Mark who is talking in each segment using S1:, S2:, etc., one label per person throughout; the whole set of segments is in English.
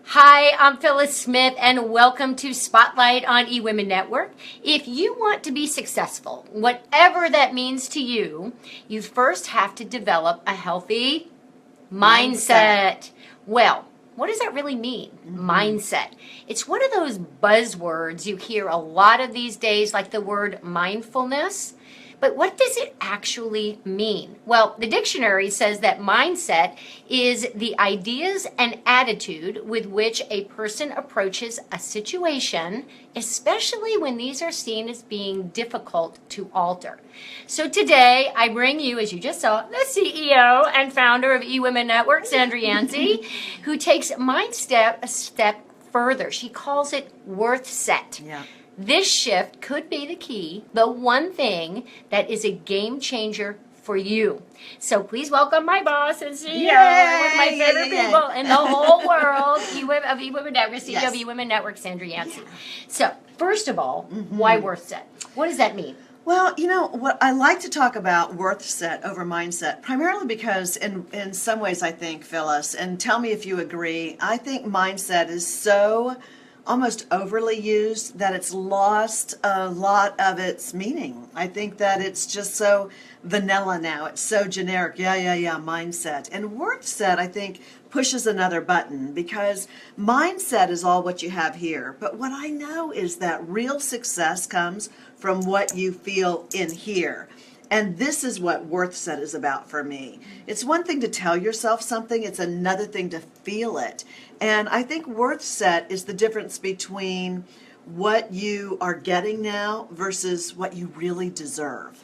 S1: Hi, I'm Phyllis Smith, and welcome to Spotlight on eWomenNetwork. If you want to be successful, whatever that means to you, you first have to develop a healthy mindset. Well, what does that really mean? Mindset. It's one of those buzzwords you hear a lot of these days, like the word mindfulness. But what does it actually mean? Well, the dictionary says that mindset is the ideas and attitude with which a person approaches a situation, especially when these are seen as being difficult to alter. So today, I bring you, as you just saw, the CEO and founder of eWomenNetwork, Sandra Yancey, who takes mindset a step further. She calls it Worthset.
S2: Yeah.
S1: This shift could be the key, the one thing that is a game changer for you. So please welcome my boss and CEO, one of my favorite people in the whole world, of eWomenNetwork, CEO of eWomenNetwork, Sandra Yancey. So first of all, why Worthset? What does that mean?
S2: Well, you know, what I like to talk about Worthset over mindset, primarily because in some ways I think, Phyllis, and tell me if you agree, I think mindset is so almost overly used that it's lost a lot of its meaning. I think that it's just so vanilla now. It's so generic. Yeah, mindset. And Worthset, I think, pushes another button because mindset is all what you have here. But what I know is that real success comes from what you feel in here. And this is what Worthset is about for me. It's one thing to tell yourself something, it's another thing to feel it. And I think Worthset is the difference between what you are getting now versus what you really deserve.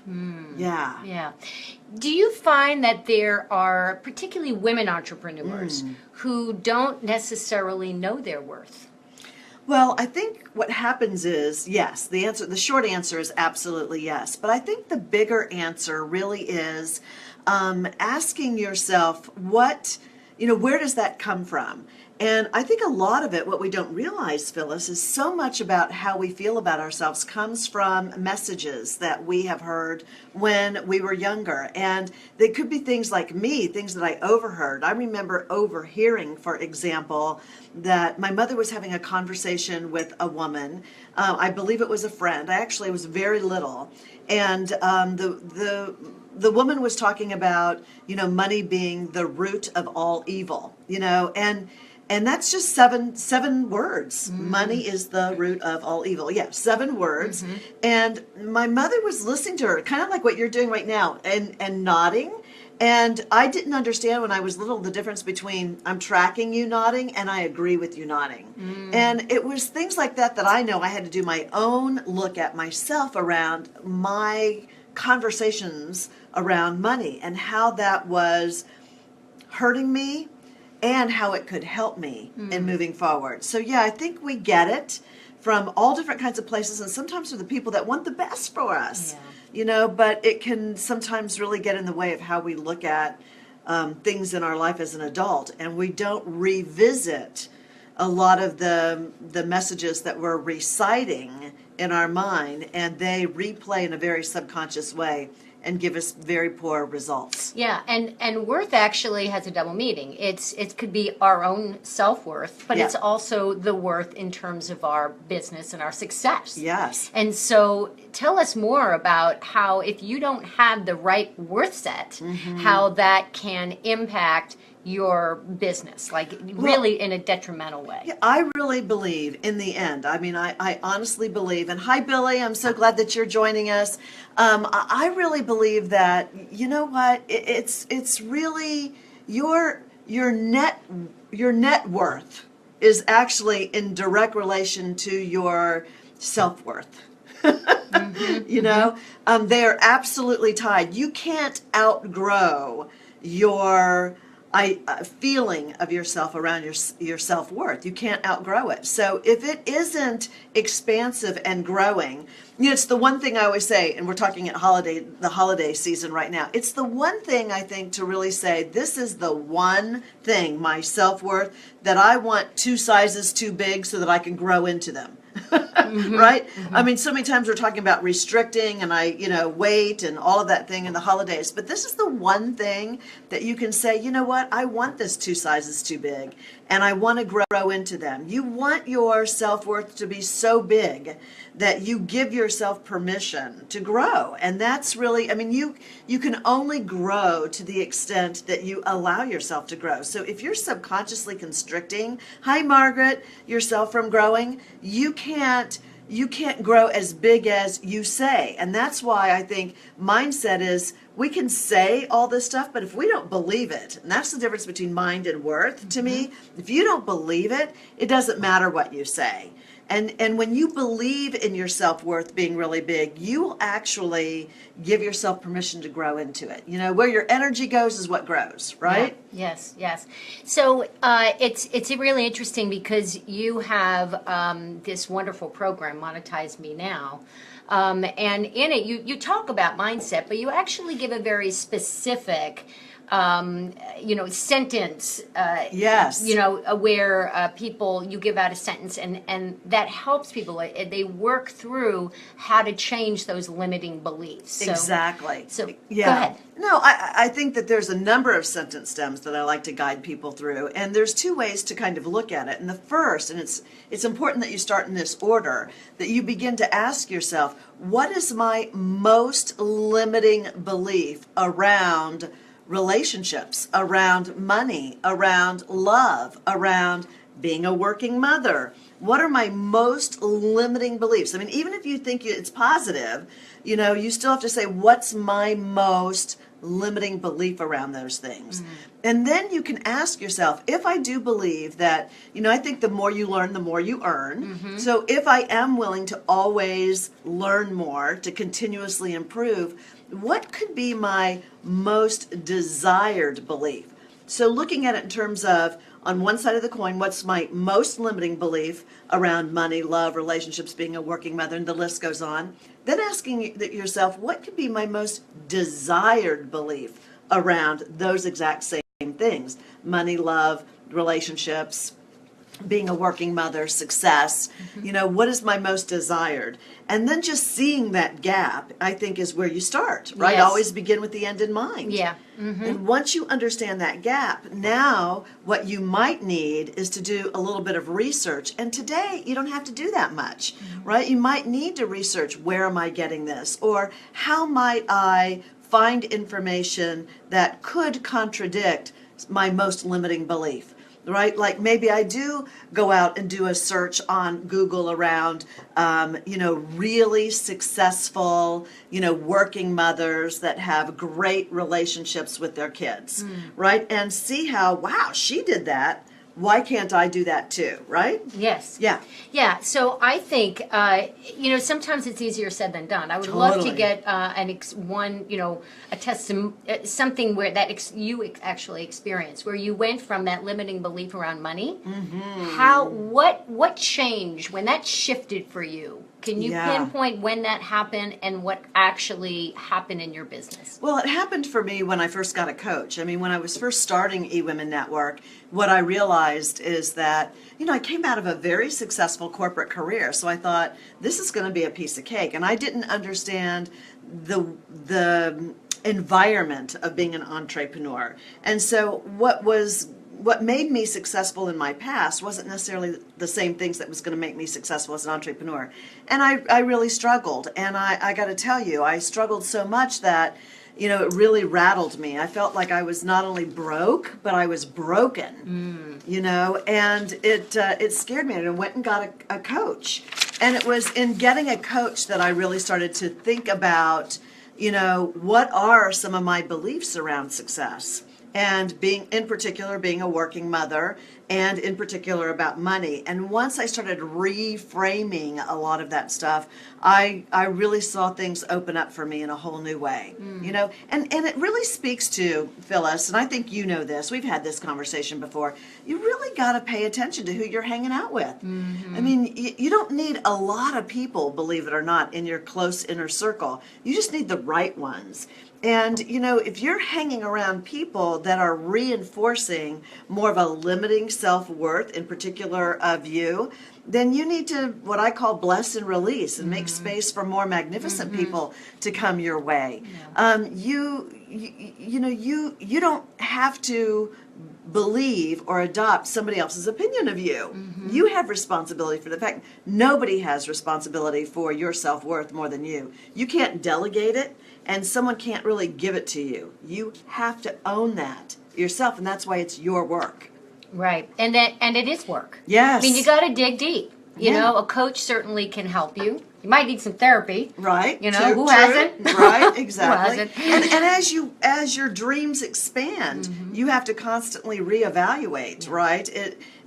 S2: Yeah.
S1: Do you find that there are particularly women entrepreneurs who don't necessarily know their worth?
S2: Well, I think what happens is, yes, the short answer is absolutely yes. But I think the bigger answer really is asking yourself where does that come from? And I think a lot of it, what we don't realize, Phyllis, is so much about how we feel about ourselves comes from messages that we have heard when we were younger. And they could be things like me, things that I overheard. I remember overhearing, for example, that my mother was having a conversation with a woman. I believe it was a friend. I actually was very little. And the woman was talking about, money being the root of all evil, and that's just seven words. Money is the root of all evil. Yeah, 7 words. And my mother was listening to her, kind of like what you're doing right now, and nodding. And I didn't understand when I was little the difference between I'm tracking you nodding and I agree with you nodding. And it was things like that I know I had to do my own look at myself around my conversations around money and how that was hurting me and how it could help me in moving forward. So yeah, I think we get it from all different kinds of places and sometimes from the people that want the best for us, but it can sometimes really get in the way of how we look at things in our life as an adult, and we don't revisit a lot of the messages that we're reciting in our mind, and they replay in a very subconscious way and give us very poor results.
S1: Yeah, and worth actually has a double meaning. It could be our own self-worth, but it's also the worth in terms of our business and our success.
S2: Yes.
S1: And so tell us more about how, if you don't have the right worth set, how that can impact your business, really in a detrimental way.
S2: Yeah, I really believe in the end. I mean, I honestly believe, and hi Billy, I'm so glad that you're joining us. I really believe that, you know what, it's really your net worth is actually in direct relation to your self-worth. They are absolutely tied. You can't outgrow your feeling of yourself around your self-worth. You can't outgrow it. So if it isn't expansive and growing, it's the one thing I always say, and we're talking at the holiday season right now, it's the one thing I think to really say, this is the one thing, my self-worth, that I want 2 sizes too big so that I can grow into them. Right? I mean, so many times we're talking about restricting and weight and all of that thing in the holidays. But this is the one thing that you can say, you know what, I want this 2 sizes too big. and I want to grow into them. You want your self-worth to be so big that you give yourself permission to grow. And that's really, I mean, you can only grow to the extent that you allow yourself to grow. So if you're subconsciously constricting, hi Margaret, yourself from growing, you can't grow as big as you say. And that's why I think mindset is, we can say all this stuff, but if we don't believe it, and that's the difference between mind and worth to me, if you don't believe it, it doesn't matter what you say. And when you believe in your self-worth being really big, you will actually give yourself permission to grow into it. You know, where your energy goes is what grows, right?
S1: Yeah. Yes. So it's really interesting because you have this wonderful program, Monetize Me Now. And in it, you talk about mindset, but you actually give a very specific sentence,
S2: yes,
S1: where you give out a sentence and that helps people. They work through how to change those limiting beliefs.
S2: Exactly.
S1: So
S2: yeah.
S1: Go ahead.
S2: No, I think that there's a number of sentence stems that I like to guide people through. And there's two ways to kind of look at it. And the first, and it's important that you start in this order, that you begin to ask yourself, what is my most limiting belief around relationships, around money, around love, around being a working mother? What are my most limiting beliefs? I mean, even if you think it's positive, you still have to say, what's my most limiting belief around those things? Mm-hmm. And then you can ask yourself, if I do believe that, I think the more you learn, the more you earn. Mm-hmm. So if I am willing to always learn more, to continuously improve, what could be my most desired belief? So looking at it in terms of, on one side of the coin, what's my most limiting belief around money, love, relationships, being a working mother, and the list goes on. Then asking yourself, what could be my most desired belief around those exact same things? Money, love, relationships, being a working mother, success, what is my most desired? And then just seeing that gap, I think, is where you start, right?
S1: Yes.
S2: Always begin with the end in mind.
S1: Yeah. Mm-hmm.
S2: And once you understand that gap, now what you might need is to do a little bit of research. And today, you don't have to do that much, right? You might need to research, where am I getting this? Or how might I find information that could contradict my most limiting belief? Right? Like maybe I do go out and do a search on Google around, really successful, working mothers that have great relationships with their kids, right? And see how, wow, she did that. Why can't I do that too, right?
S1: Yes.
S2: Yeah.
S1: Yeah. So I think, sometimes it's easier said than done. I would love to get a test, something where you actually experienced, where you went from that limiting belief around money. Mm-hmm. What changed when that shifted for you? Can you pinpoint when that happened and what actually happened in your business?
S2: Well, it happened for me when I first got a coach. I mean, when I was first starting eWomenNetwork, what I realized is that, I came out of a very successful corporate career. So I thought, this is going to be a piece of cake. And I didn't understand the environment of being an entrepreneur. And so what made me successful in my past wasn't necessarily the same things that was going to make me successful as an entrepreneur. And I really struggled. And I got to tell you, I struggled so much that, it really rattled me. I felt like I was not only broke, but I was broken, and it scared me. And I went and got a coach. And it was in getting a coach that I really started to think about, what are some of my beliefs around success? And being a working mother, and in particular about money. And once I started reframing a lot of that stuff, I really saw things open up for me in a whole new way. And it really speaks to, Phyllis, and I think you know this, we've had this conversation before, you really got to pay attention to who you're hanging out with. Mm-hmm. I mean, you don't need a lot of people, believe it or not, in your close inner circle. You just need the right ones. And, if you're hanging around people that are reinforcing more of a limiting self-worth, in particular of you, then you need to, what I call, bless and release and make space for more magnificent people to come your way. Yeah. you don't have to believe or adopt somebody else's opinion of you. You have responsibility for the fact nobody has responsibility for your self-worth more than you. You can't delegate it, and someone can't really give it to you. You have to own that yourself, and that's why it's your work.
S1: Right. And it is work.
S2: Yes.
S1: I mean, you got to dig deep. You know, a coach certainly can help you. You might need some therapy.
S2: Right.
S1: You know, who hasn't?
S2: Right, exactly.
S1: Who hasn't?
S2: And as your dreams expand, you have to constantly reevaluate, right?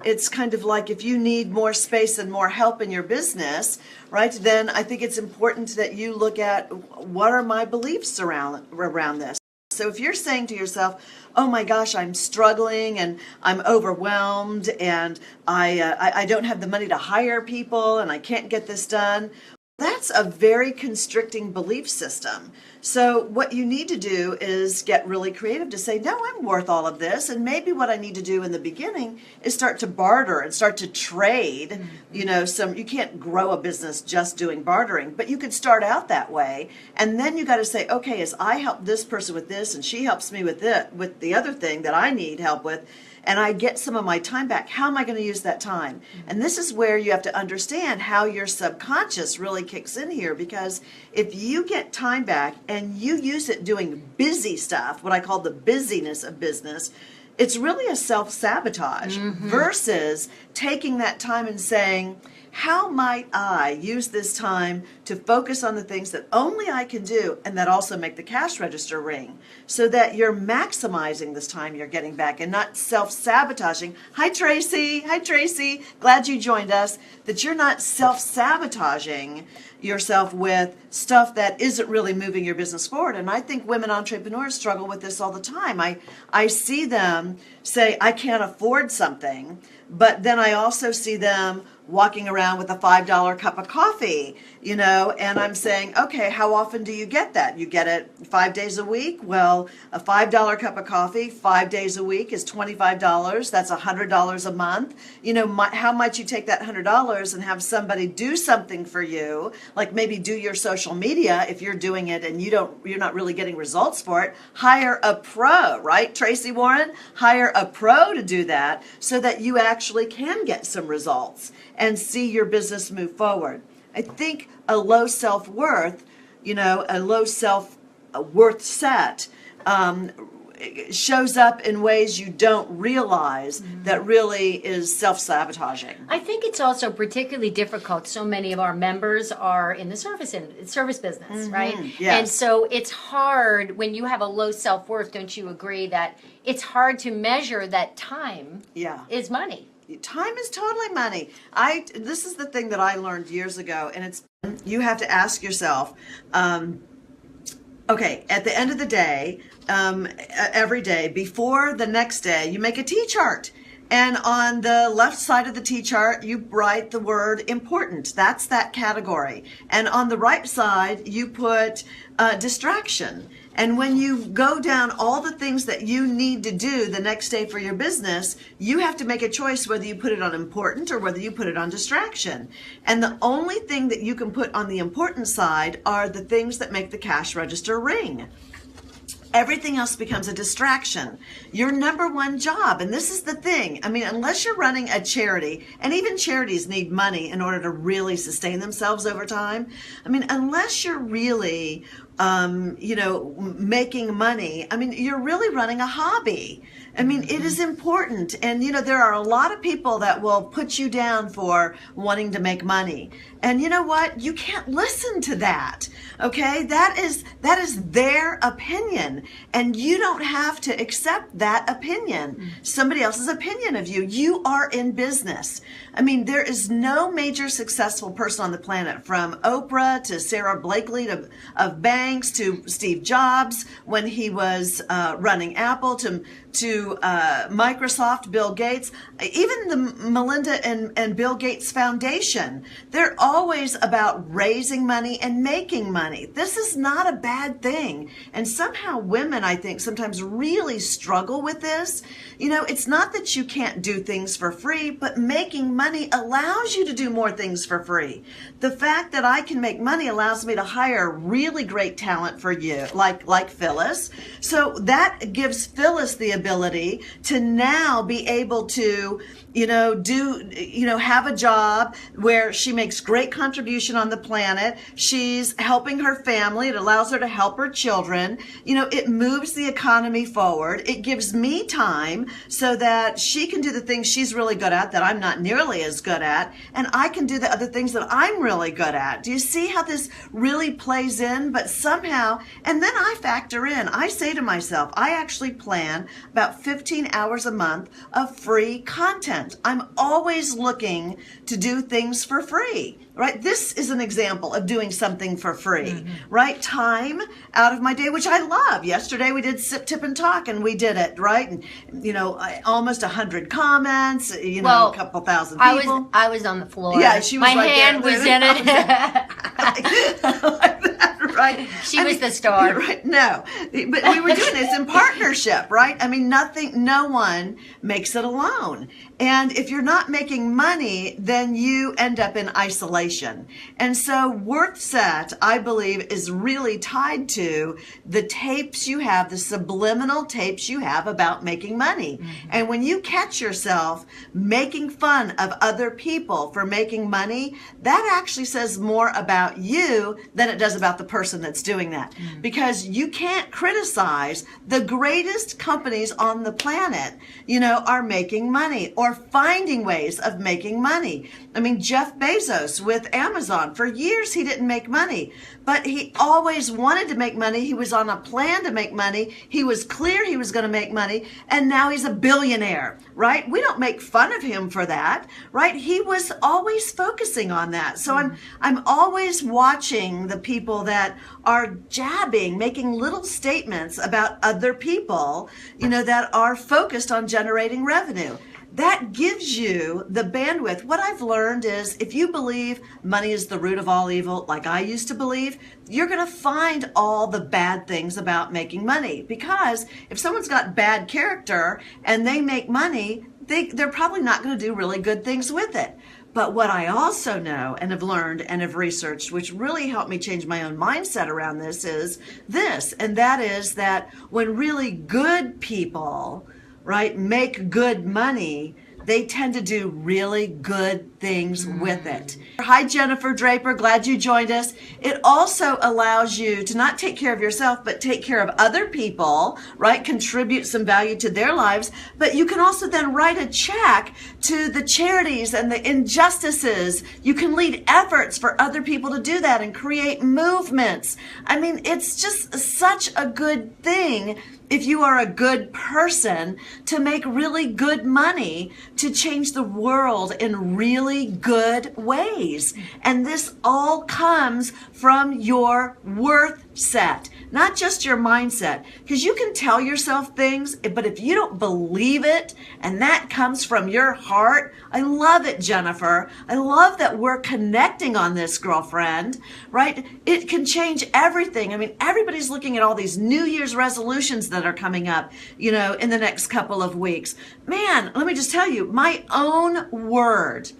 S2: It's kind of like if you need more space and more help in your business, right? Then I think it's important that you look at what are my beliefs around this. So if you're saying to yourself, oh my gosh, I'm struggling and I'm overwhelmed and I don't have the money to hire people and I can't get this done, that's a very constricting belief system. So what you need to do is get really creative to say, no, I'm worth all of this. And maybe what I need to do in the beginning is start to barter and start to trade. You know, you can't grow a business just doing bartering, but you could start out that way. And then you got to say, okay, as I help this person with this and she helps me with the other thing that I need help with, and I get some of my time back, how am I going to use that time? And this is where you have to understand how your subconscious really kicks in here, because if you get time back and you use it doing busy stuff, what I call the busyness of business, it's really a self-sabotage versus taking that time and saying, how might I use this time to focus on the things that only I can do and that also make the cash register ring, so that you're maximizing this time you're getting back and not self-sabotaging. Hi, Tracy. Hi, Tracy. Glad you joined us. That you're not self-sabotaging yourself with stuff that isn't really moving your business forward. And I think women entrepreneurs struggle with this all the time. I see them say, I can't afford something, but then I also see them walking around with a $5 cup of coffee, you know, and I'm saying, okay, how often do you get that? You get it 5 days a week? Well, a $5 cup of coffee 5 days a week is $25. That's $100 a month. You know, how might you take that $100 and have somebody do something for you, like maybe do your social media if you're doing it and you're not really getting results for it. Hire a pro, right? Tracy Warren, hire a pro to do that so that you actually can get some results and see your business move forward. I think a low self-worth, you know, a low self-worth set shows up in ways you don't realize that really is self-sabotaging.
S1: I think it's also particularly difficult. So many of our members are in the service business, right?
S2: Yes.
S1: And so it's hard when you have a low self-worth. Don't you agree that it's hard to measure that time is money?
S2: Time is totally money. This is the thing that I learned years ago, and you have to ask yourself, okay, at the end of the day, every day, before the next day, you make a T-chart. And on the left side of the T-chart, you write the word important. That's that category. And on the right side, you put distraction. And when you go down all the things that you need to do the next day for your business, you have to make a choice whether you put it on important or whether you put it on distraction. And the only thing that you can put on the important side are the things that make the cash register ring. Everything else becomes a distraction. Your number one job, and this is the thing, I mean, unless you're running a charity, and even charities need money in order to really sustain themselves over time. I mean, unless you're really, making money, I mean, you're really running a hobby. I mean, it is important. And, there are a lot of people that will put you down for wanting to make money. And you know what? You can't listen to that. Okay? That is their opinion. And you don't have to accept that opinion, somebody else's opinion of you. You are in business. I mean, there is no major successful person on the planet, from Oprah to Sarah Blakely of Banks to Steve Jobs when he was running Apple to to Microsoft, Bill Gates, even the Melinda and Bill Gates Foundation. They're always about raising money and making money. This is not a bad thing. And somehow women, I think, sometimes really struggle with this. You know, it's not that you can't do things for free, but making money allows you to do more things for free. The fact that I can make money allows me to hire really great talent for you, like Phyllis. So that gives Phyllis the ability to now be able to, have a job where she makes great contribution on the planet. She's helping her family. It allows her to help her children. It moves the economy forward. It gives me time so that she can do the things she's really good at that I'm not nearly as good at, and I can do the other things that I'm really good at. Do you see how this really plays in? But somehow, and then I factor in, I say to myself, I actually plan about 15 hours a month of free content. I'm always looking to do things for free, right? This is an example of doing something for free, right? Time out of my day, which I love. Yesterday we did Sip, Tip, and Talk, and we did it, right? And, almost 100 comments, a couple thousand people.
S1: I was on the floor.
S2: Yeah, she was
S1: My
S2: right
S1: hand
S2: there.
S1: was in it.
S2: Like that, right?
S1: She was the star.
S2: Right, no. But we were doing this in partnership, right? I mean, no one makes it alone. And if you're not making money, then you end up in isolation. And so Worthset, I believe, is really tied to the tapes you have, the subliminal tapes you have about making money. And when you catch yourself making fun of other people for making money, that actually says more about you than it does about the person that's doing that. Because you can't criticize the greatest companies on the planet, are making money or finding ways of making money. I mean, Jeff Bezos with Amazon, for years he didn't make money, but he always wanted to make money. He was on a plan to make money. He was clear he was going to make money, and now he's a billionaire, right? We don't make fun of him for that, right? He was always focusing on that. So I'm always watching the people that are jabbing, making little statements about other people, that are focused on generating revenue. That gives you the bandwidth. What I've learned is if you believe money is the root of all evil, like I used to believe, you're going to find all the bad things about making money. Because if someone's got bad character and they make money, they're probably not going to do really good things with it. But what I also know and have learned and have researched, which really helped me change my own mindset around this, is this. And that is that when really good people, right, make good money, they tend to do really good things with it. Hi, Jennifer Draper. Glad you joined us. It also allows you to not take care of yourself, but take care of other people, right? Contribute some value to their lives. But you can also then write a check to the charities and the injustices. You can lead efforts for other people to do that and create movements. I mean, it's just such a good thing if you are a good person to make really good money to change the world in really good ways. And this all comes from your worth set, not just your mindset. Because you can tell yourself things, but if you don't believe it, and that comes from your heart, I love it, Jennifer. I love that we're connecting on this, girlfriend, right? It can change everything. I mean, everybody's looking at all these New Year's resolutions that are coming up, in the next couple of weeks. Man, let me just tell you, my own word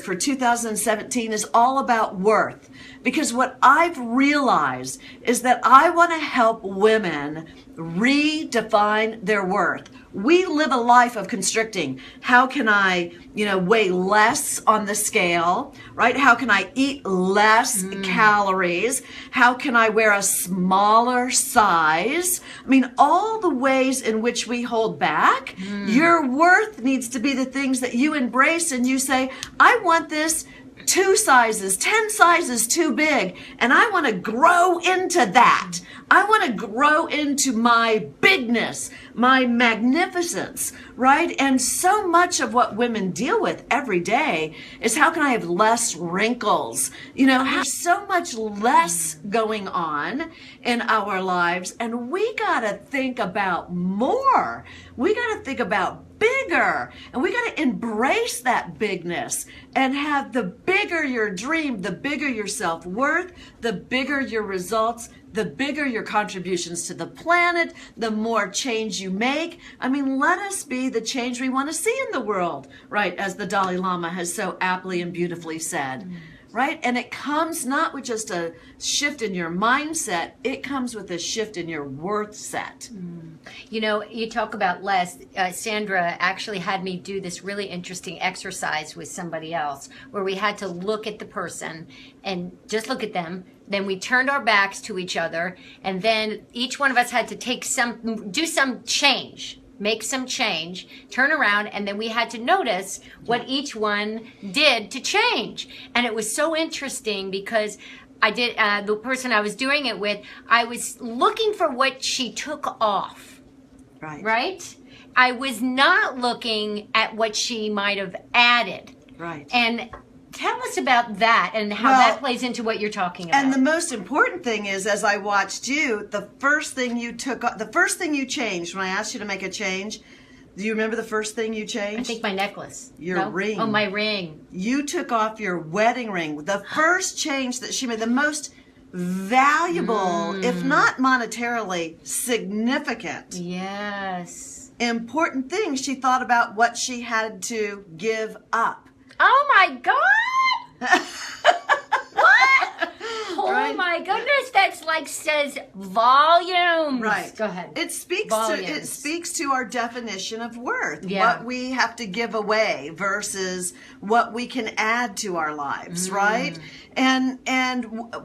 S2: for 2017 is all about worth. Because what I've realized is that I want to help women redefine their worth. We live a life of constricting. How can I, weigh less on the scale, right? How can I eat less calories? How can I wear a smaller size? I mean, all the ways in which we hold back. Your worth needs to be the things that you embrace and you say, I want this 2 sizes, 10 sizes too big, and I want to grow into that. I want to grow into my bigness, my magnificence, right? And so much of what women deal with every day is how can I have less wrinkles? You know, there's so much less going on in our lives, and we got to think about more. We got to think about bigger, and we got to embrace that bigness and have the bigger your dream, the bigger your self-worth, the bigger your results, the bigger your contributions to the planet, the more change you make. I mean, let us be the change we want to see in the world, right? As the Dalai Lama has so aptly and beautifully said. Right? And it comes not with just a shift in your mindset, it comes with a shift in your worth set.
S1: You know, you talk about less. Sandra actually had me do this really interesting exercise with somebody else where we had to look at the person and just look at them. Then we turned our backs to each other, and then each one of us had to do some change. Make some change, turn around, and then we had to notice what each one did to change. And it was so interesting because I did, the person I was doing it with, I was looking for what she took off. Right? I was not looking at what she might have added.
S2: Right.
S1: And tell us about that and how that plays into what you're talking about.
S2: And the most important thing is, as I watched you, the first thing you changed when I asked you to make a change, do you remember the first thing you changed?
S1: I think my necklace.
S2: Your ring.
S1: Oh, my ring.
S2: You took off your wedding ring. The first change that she made, the most valuable, if not monetarily significant.
S1: Yes.
S2: Important thing, she thought about what she had to give up.
S1: Oh my God! What? Oh
S2: Right?
S1: my goodness, that's like says volumes.
S2: Right.
S1: Go ahead.
S2: It speaks to our definition of worth.
S1: Yeah.
S2: What we have to give away versus what we can add to our lives, right? And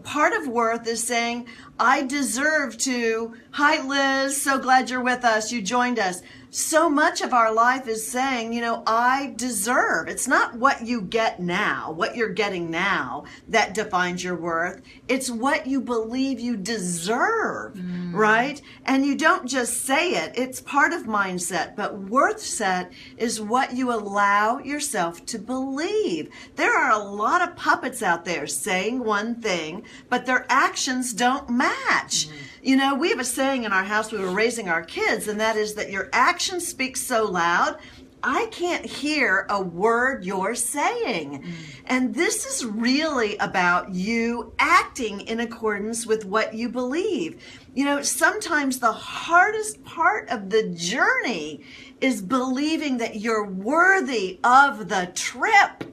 S2: part of worth is saying, I deserve to. Hi Liz, so glad you're with us. You joined us. So much of our life is saying, you know, I deserve. It's not what you get now, what you're getting now that defines your worth. It's what you believe you deserve, right? And you don't just say it. It's part of mindset. But worth set is what you allow yourself to believe. There are a lot of puppets out there saying one thing, but their actions don't match. You know, we have a saying in our house, we were raising our kids, and that is that your actions speak so loud, I can't hear a word you're saying. And this is really about you acting in accordance with what you believe. You know, sometimes the hardest part of the journey is believing that you're worthy of the trip,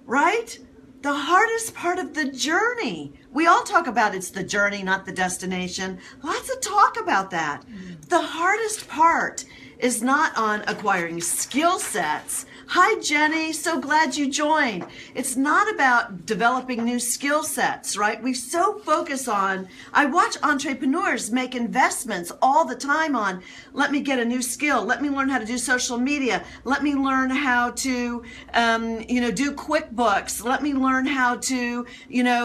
S2: right? The hardest part of the journey. We all talk about it's the journey, not the destination. Lots of talk about that. The hardest part is not on acquiring skill sets. Hi, Jenny. So glad you joined. It's not about developing new skill sets, right? We so focus on, I watch entrepreneurs make investments all the time on, let me get a new skill. Let me learn how to do social media. Let me learn how to, do QuickBooks. Let me learn how to,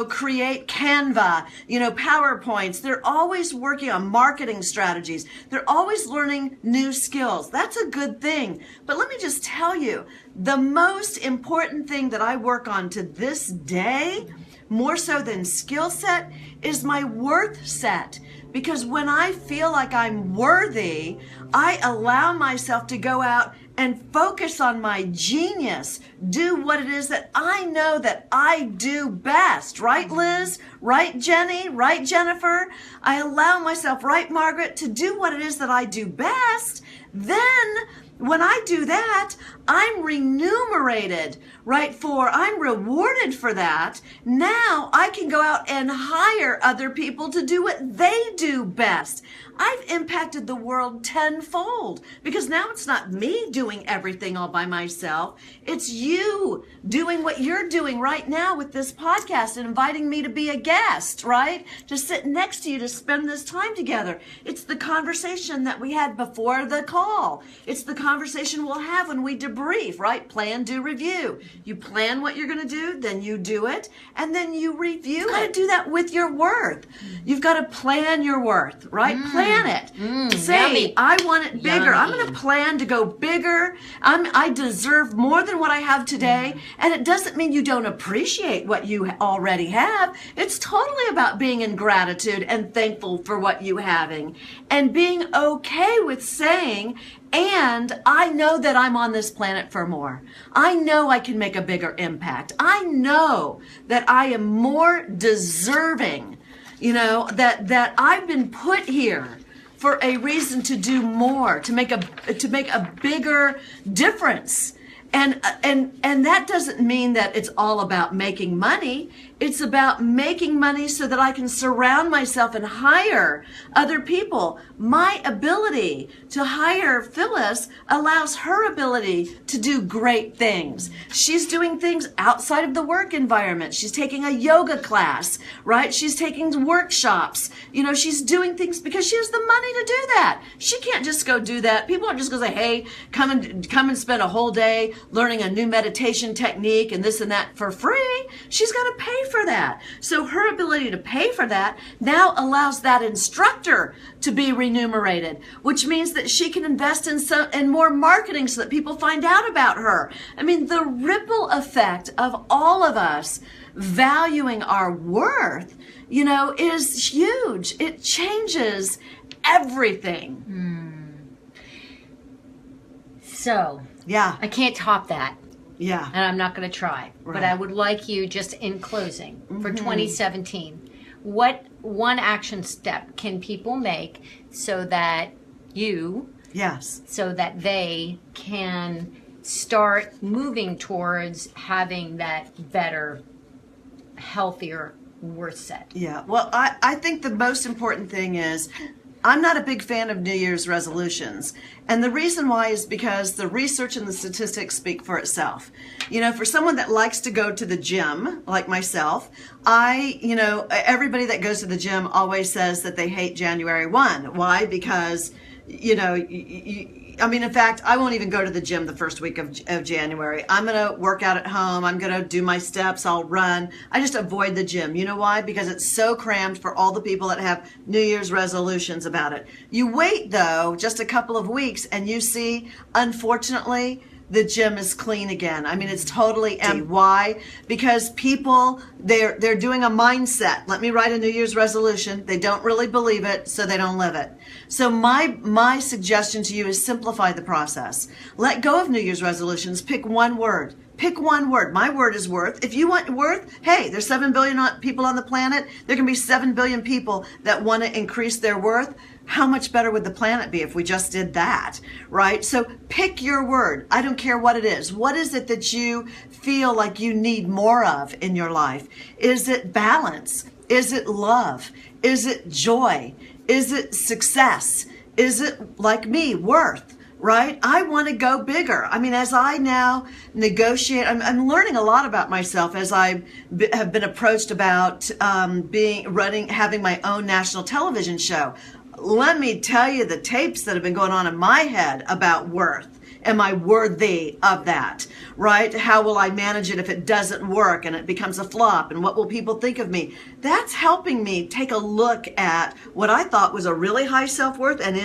S2: create Canva, PowerPoints. They're always working on marketing strategies. They're always learning new skills. That's a good thing. But let me just tell you, the most important thing that I work on to this day, more so than skill set, is my worth set. Because when I feel like I'm worthy, I allow myself to go out and focus on my genius, do what it is that I know that I do best. Right, Liz? Right, Jenny? Right, Jennifer? I allow myself, right, Margaret, to do what it is that I do best. Then when I do that, I'm remunerated, right? I'm rewarded for that. Now I can go out and hire other people to do what they do best. I've impacted the world tenfold, because now it's not me doing everything all by myself. It's you doing what you're doing right now with this podcast and inviting me to be a guest, right? To sit next to you, to spend this time together. It's the conversation that we had before the call. It's the conversation we'll have when we debrief, right? Plan, do, review. You plan what you're going to do, then you do it, and then you review. You've got to do that with your worth. You've got to plan your worth, right? Plan it. Say,
S1: yummy.
S2: I want it bigger.
S1: Yummy.
S2: I'm going to plan to go bigger. I deserve more than what I have today. And it doesn't mean you don't appreciate what you already have. It's totally about being in gratitude and thankful for what you're having, and being okay with saying, and I know that I'm on this planet for more. I know I can make a bigger impact. I know that I am more deserving, that I've been put here for a reason to do more, to make a bigger difference. And that doesn't mean that it's all about making money. It's about making money so that I can surround myself and hire other people. My ability to hire Phyllis allows her ability to do great things. She's doing things outside of the work environment. She's taking a yoga class, right? She's taking workshops. She's doing things because she has the money to do that. She can't just go do that. People aren't just going to say, hey, come and spend a whole day learning a new meditation technique and this and that for free. She's got to pay for that. So her ability to pay for that now allows that instructor to be remunerated, which means that she can invest in more marketing so that people find out about her. I mean, the ripple effect of all of us valuing our worth, is huge. It changes everything.
S1: So,
S2: yeah,
S1: I can't top that.
S2: Yeah.
S1: And I'm not going to try.
S2: Right.
S1: But I would like you, just in closing, for 2017, what one action step can people make so that so that they can start moving towards having that better, healthier Worthset?
S2: Yeah. Well, I think the most important thing is, I'm not a big fan of New Year's resolutions. And the reason why is because the research and the statistics speak for itself. For someone that likes to go to the gym, like myself, everybody that goes to the gym always says that they hate January 1. Why? Because, in fact, I won't even go to the gym the first week of January. I'm going to work out at home. I'm going to do my steps. I'll run. I just avoid the gym. You know why? Because it's so crammed for all the people that have New Year's resolutions about it. You wait, though, just a couple of weeks, and you see, unfortunately, the gym is clean again. I mean, it's totally empty. Why? Because people, they're doing a mindset. Let me write a New Year's resolution. They don't really believe it, so they don't live it. So my suggestion to you is simplify the process. Let go of New Year's resolutions. Pick one word. Pick one word. My word is worth. If you want worth, hey, there's 7 billion people on the planet. There can be 7 billion people that want to increase their worth. How much better would the planet be if we just did that, right? So pick your word. I don't care what it is. What is it that you feel like you need more of in your life? Is it balance? Is it love? Is it joy? Is it success? Is it, like me, worth? Right? I want to go bigger. I mean, as I now negotiate, I'm learning a lot about myself as I have been approached about having my own national television show. Let me tell you the tapes that have been going on in my head about worth. Am I worthy of that, right? How will I manage it if it doesn't work and it becomes a flop? And what will people think of me? That's helping me take a look at what I thought was a really high self-worth, and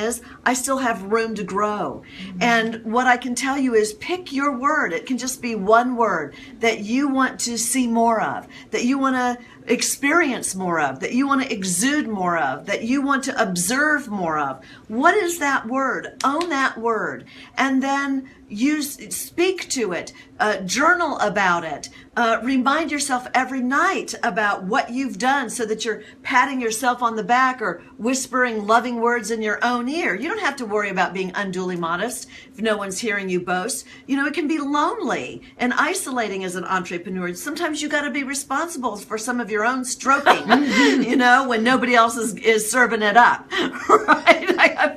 S2: I still have room to grow. And what I can tell you is pick your word. It can just be one word that you want to see more of, that you want to experience more of, that you want to exude more of, that you want to observe more of. What is that word? Own that word. And then speak to it, journal about it, remind yourself every night about what you've done so that you're patting yourself on the back or whispering loving words in your own ear. You don't have to worry about being unduly modest if no one's hearing you boast. You know, it can be lonely and isolating as an entrepreneur. Sometimes you got to be responsible for some of your own stroking, you know, when nobody else is serving it up, right?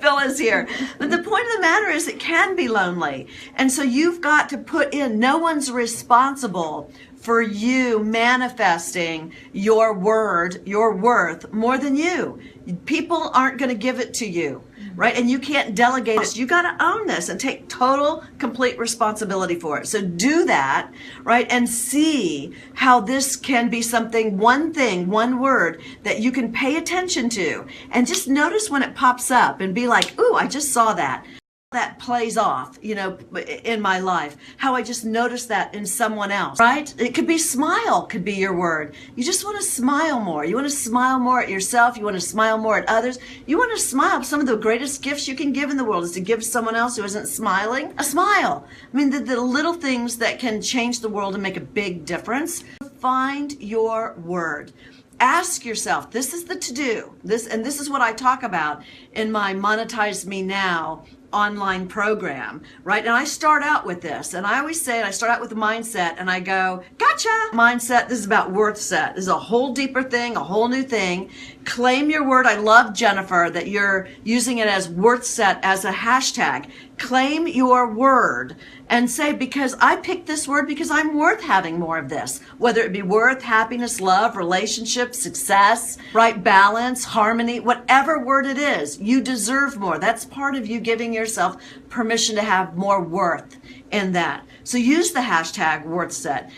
S2: Phyllis here. But the point of the matter is it can be lonely. And so you've got to put in, no one's responsible for you manifesting your word, your worth more than you. People aren't going to give it to you, right? And you can't delegate it. You got to own this and take total, complete responsibility for it. So do that, right? And see how this can be something, one thing, one word that you can pay attention to. And just notice when it pops up and be like, ooh, I just saw that. That plays off, you know, in my life, how I just noticed that in someone else, right? It could be smile, could be your word. You just want to smile more. You want to smile more at yourself. You want to smile more at others. You want to smile. Some of the greatest gifts you can give in the world is to give someone else who isn't smiling a smile. I mean, the little things that can change the world and make a big difference. Find your word. Ask yourself, this is the to-do. This is what I talk about in my Monetize Me Now online program, right? And I start out with this, and I always say, I start out with the mindset, and I go, gotcha! Mindset, this is about Worthset. This is a whole deeper thing, a whole new thing. Claim your word. I love, Jennifer, that you're using it as Worthset as a hashtag. Claim your word and say, because I picked this word because I'm worth having more of this, whether it be worth, happiness, love, relationship, success, right, balance, harmony, whatever word it is, you deserve more. That's part of you giving yourself permission to have more worth in that. So use the hashtag Worthset.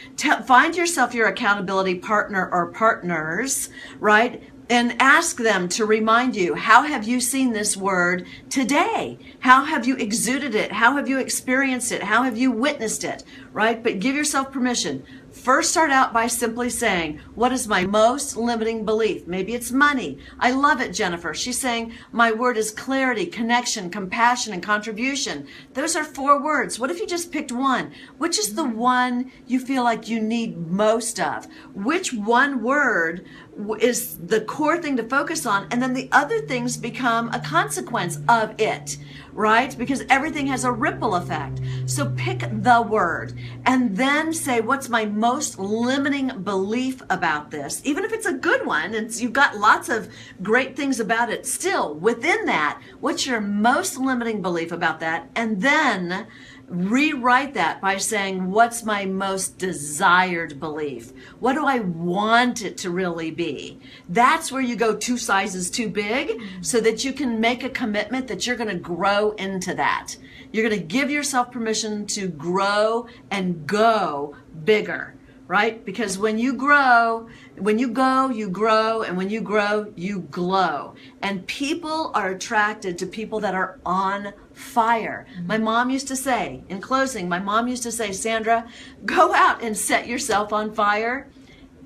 S2: Find yourself your accountability partner or partners, right? And ask them to remind you, how have you seen this word today? How have you exuded it? How have you experienced it? How have you witnessed it, right? But give yourself permission. First, start out by simply saying, what is my most limiting belief? Maybe it's money. I love it, Jennifer. She's saying, my word is clarity, connection, compassion, and contribution. Those are 4 words. What if you just picked one? Which is the one you feel like you need most of? Which one word is the core thing to focus on? And then the other things become a consequence of it, right? Because everything has a ripple effect. So pick the word and then say, what's my most limiting belief about this? Even if it's a good one and you've got lots of great things about it, still within that, what's your most limiting belief about that? And then rewrite that by saying, what's my most desired belief? What do I want it to really be? That's where you go 2 sizes too big so that you can make a commitment that you're going to grow into that. You're going to give yourself permission to grow and go bigger, right? Because when you grow, when you go, you grow, and when you grow, you glow. And people are attracted to people that are on fire. My mom used to say, in closing, my mom used to say, Sandra, go out and set yourself on fire.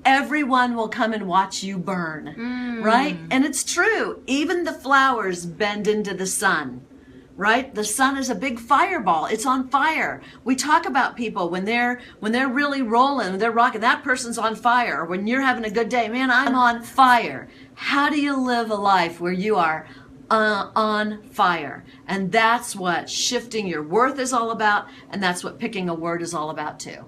S2: Everyone will come and watch you burn, right? And it's true. Even the flowers bend into the sun, right? The sun is a big fireball. It's on fire. We talk about people when they're really rolling, when they're rocking, that person's on fire. Or when you're having a good day, man, I'm on fire. How do you live a life where you are on fire? And that's what shifting your worth is all about, and that's what picking a word is all about too.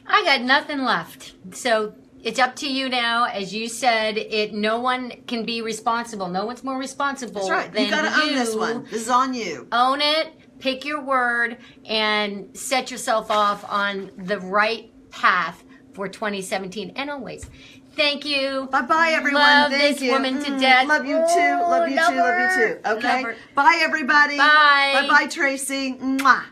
S1: I got nothing left. So it's up to you now. As you said, no one can be responsible. No one's more responsible
S2: That's right.
S1: than
S2: You got to own this one. This is on you.
S1: Own it, pick your word, and set yourself off on the right path for 2017 and always. Thank you.
S2: Bye-bye, everyone.
S1: Love
S2: Thank
S1: this
S2: you.
S1: woman to death.
S2: Love you too. Love you too. Love you too. Okay. Bye, everybody.
S1: Bye.
S2: Bye-bye, Tracy. Mwah.